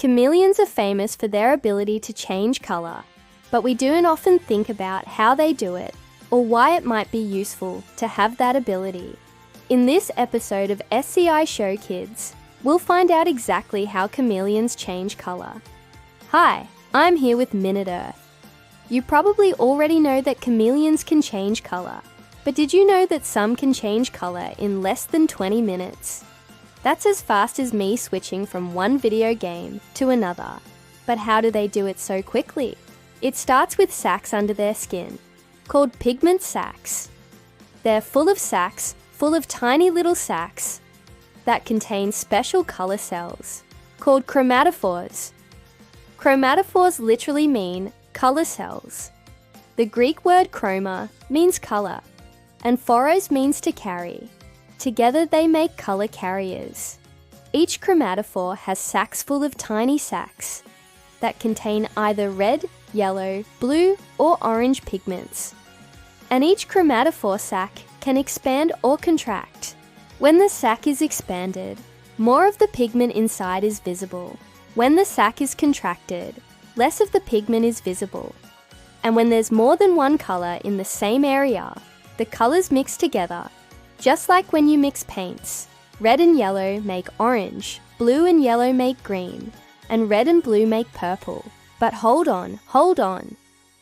Chameleons are famous for their ability to change colour, but we don't often think about how they do it or why it might be useful to have that ability. In this episode of SCI Show Kids, we'll find out exactly how chameleons change colour. Hi, I'm here with Minute Earth. You probably already know that chameleons can change colour, but did you know that some can change colour in less than 20 minutes? That's as fast as me switching from one video game to another. But how do they do it so quickly? It starts with sacs under their skin, called pigment sacs. They're full of tiny little sacs that contain special colour cells, called chromatophores. Chromatophores literally mean colour cells. The Greek word chroma means colour, and phoros means to carry. Together they make colour carriers. Each chromatophore has sacs full of tiny sacs that contain either red, yellow, blue or orange pigments. And each chromatophore sac can expand or contract. When the sac is expanded, more of the pigment inside is visible. When the sac is contracted, less of the pigment is visible. And when there's more than one colour in the same area, the colours mix together. Just like when you mix paints, red and yellow make orange, blue and yellow make green, and red and blue make purple. But hold on.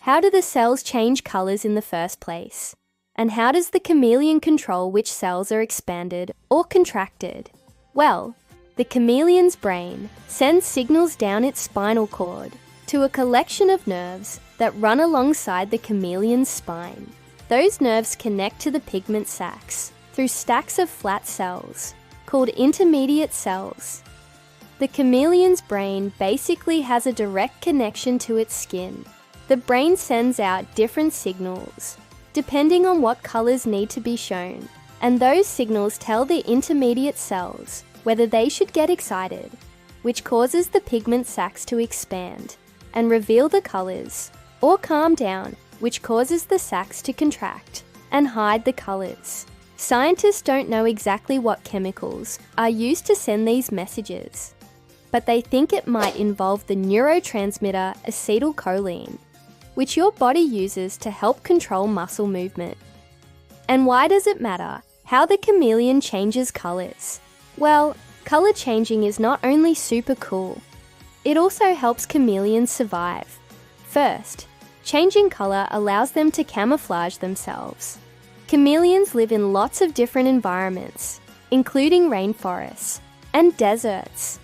How do the cells change colours in the first place? And how does the chameleon control which cells are expanded or contracted? Well, the chameleon's brain sends signals down its spinal cord to a collection of nerves that run alongside the chameleon's spine. Those nerves connect to the pigment sacs through stacks of flat cells, called intermediate cells. The chameleon's brain basically has a direct connection to its skin. The brain sends out different signals, depending on what colours need to be shown, and those signals tell the intermediate cells whether they should get excited, which causes the pigment sacs to expand and reveal the colours, or calm down, which causes the sacs to contract and hide the colours. Scientists don't know exactly what chemicals are used to send these messages, but they think it might involve the neurotransmitter acetylcholine, which your body uses to help control muscle movement. And why does it matter how the chameleon changes colours? Well, colour changing is not only super cool, it also helps chameleons survive. First, changing colour allows them to camouflage themselves. Chameleons live in lots of different environments, including rainforests and deserts,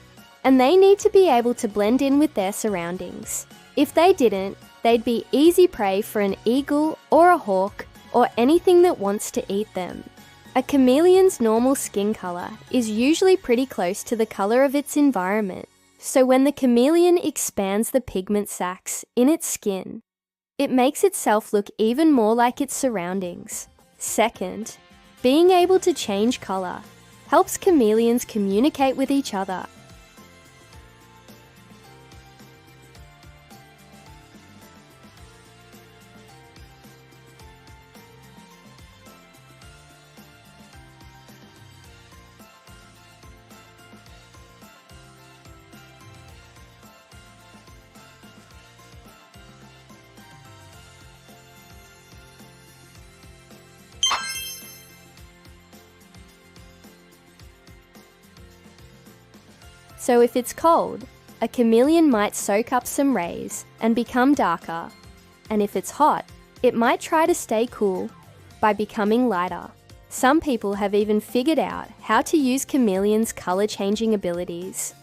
and they need to be able to blend in with their surroundings. If they didn't, they'd be easy prey for an eagle or a hawk or anything that wants to eat them. A chameleon's normal skin colour is usually pretty close to the colour of its environment, so when the chameleon expands the pigment sacs in its skin, it makes itself look even more like its surroundings. Second, being able to change colour helps chameleons communicate with each other. So if it's cold, a chameleon might soak up some rays and become darker. And if it's hot, it might try to stay cool by becoming lighter. Some people have even figured out how to use chameleons' colour-changing abilities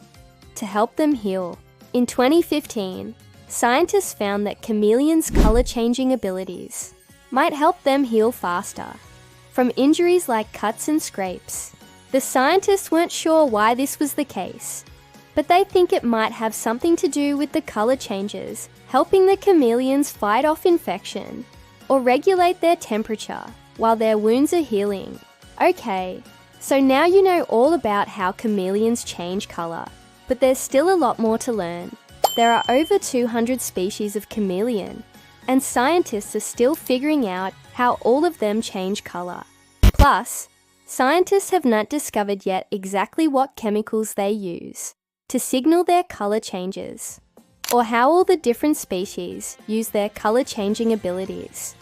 to help them heal. In 2015, scientists found that chameleons' colour-changing abilities might help them heal faster from injuries like cuts and scrapes. The scientists weren't sure why this was the case, but they think it might have something to do with the colour changes helping the chameleons fight off infection or regulate their temperature while their wounds are healing. Okay, so now you know all about how chameleons change colour, but there's still a lot more to learn. There are over 200 species of chameleon, and scientists are still figuring out how all of them change colour. Plus, scientists have not discovered yet exactly what chemicals they use. to signal their color changes, or how all the different species use their color-changing abilities.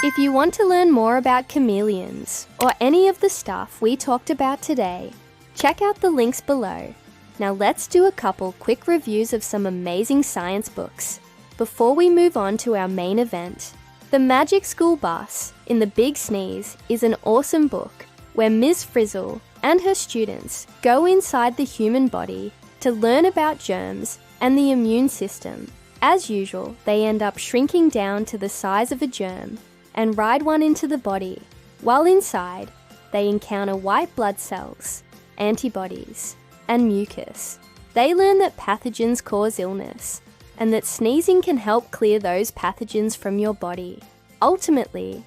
If you want to learn more about chameleons or any of the stuff we talked about today, check out the links below. Now let's do a couple quick reviews of some amazing science books before we move on to our main event. The Magic School Bus in The Big Sneeze is an awesome book where Ms. Frizzle and her students go inside the human body to learn about germs and the immune system. As usual, they end up shrinking down to the size of a germ and ride one into the body. While inside, they encounter white blood cells, antibodies, and mucus. They learn that pathogens cause illness and that sneezing can help clear those pathogens from your body. Ultimately,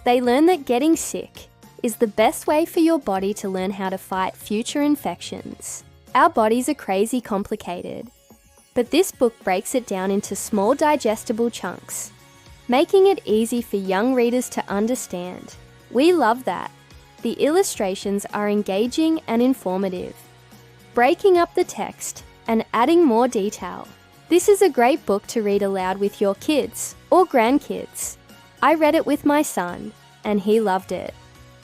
they learn that getting sick is the best way for your body to learn how to fight future infections. Our bodies are crazy complicated, but this book breaks it down into small digestible chunks, making it easy for young readers to understand. We love that. The illustrations are engaging and informative, breaking up the text and adding more detail. This is a great book to read aloud with your kids or grandkids. I read it with my son, and he loved it.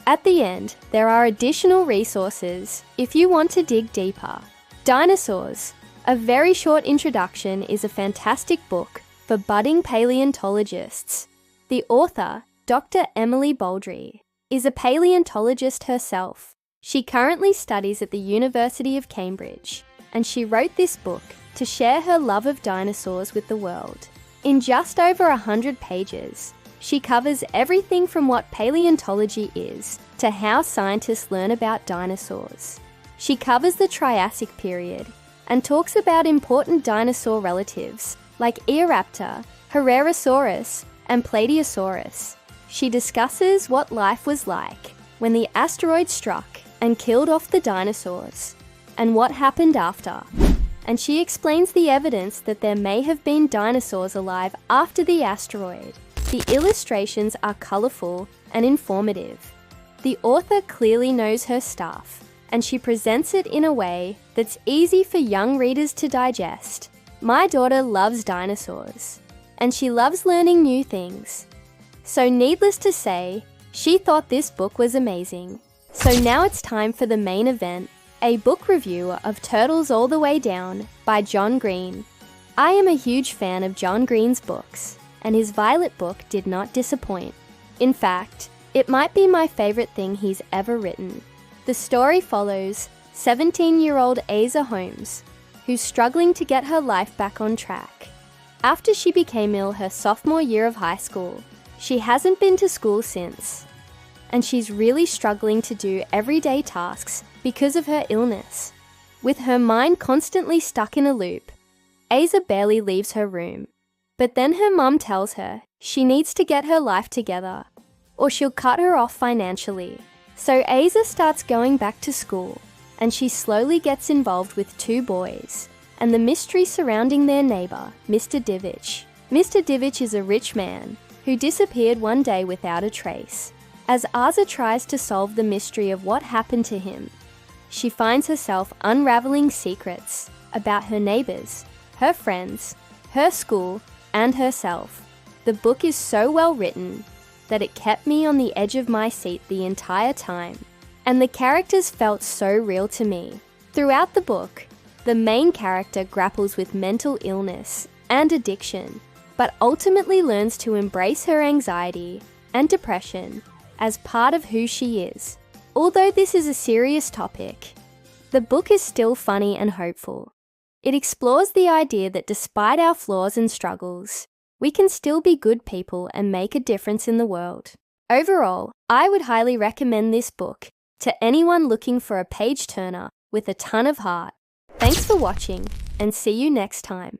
At the end, there are additional resources if you want to dig deeper. Dinosaurs, a very short introduction, is a fantastic book for budding paleontologists. The author, Dr. Emily Baldry, is a paleontologist herself. She currently studies at the University of Cambridge, and she wrote this book to share her love of dinosaurs with the world. In just over 100 pages, she covers everything from what paleontology is to how scientists learn about dinosaurs. She covers the Triassic period and talks about important dinosaur relatives like Eoraptor, Herrerasaurus, and Plateosaurus. She discusses what life was like when the asteroid struck and killed off the dinosaurs, and what happened after. And she explains the evidence that there may have been dinosaurs alive after the asteroid. The illustrations are colourful and informative. The author clearly knows her stuff, and she presents it in a way that's easy for young readers to digest. My daughter loves dinosaurs, and she loves learning new things. So needless to say, she thought this book was amazing. So now it's time for the main event, a book review of Turtles All the Way Down by John Green. I am a huge fan of John Green's books, and his Violet book did not disappoint. In fact, it might be my favourite thing he's ever written. The story follows 17-year-old Asa Holmes, who's struggling to get her life back on track. After she became ill her sophomore year of high school, she hasn't been to school since, and she's really struggling to do everyday tasks because of her illness. With her mind constantly stuck in a loop, Asa barely leaves her room. But then her mum tells her she needs to get her life together, or she'll cut her off financially. So Asa starts going back to school, and she slowly gets involved with two boys, and the mystery surrounding their neighbour, Mr. Divich. Mr. Divich is a rich man who disappeared one day without a trace. As Asa tries to solve the mystery of what happened to him, she finds herself unravelling secrets about her neighbours, her friends, her school, and herself. The book is so well written that it kept me on the edge of my seat the entire time, and the characters felt so real to me. Throughout the book, the main character grapples with mental illness and addiction, but ultimately learns to embrace her anxiety and depression as part of who she is. Although this is a serious topic, the book is still funny and hopeful. It explores the idea that despite our flaws and struggles, we can still be good people and make a difference in the world. Overall, I would highly recommend this book to anyone looking for a page-turner with a ton of heart. Thanks for watching, and see you next time.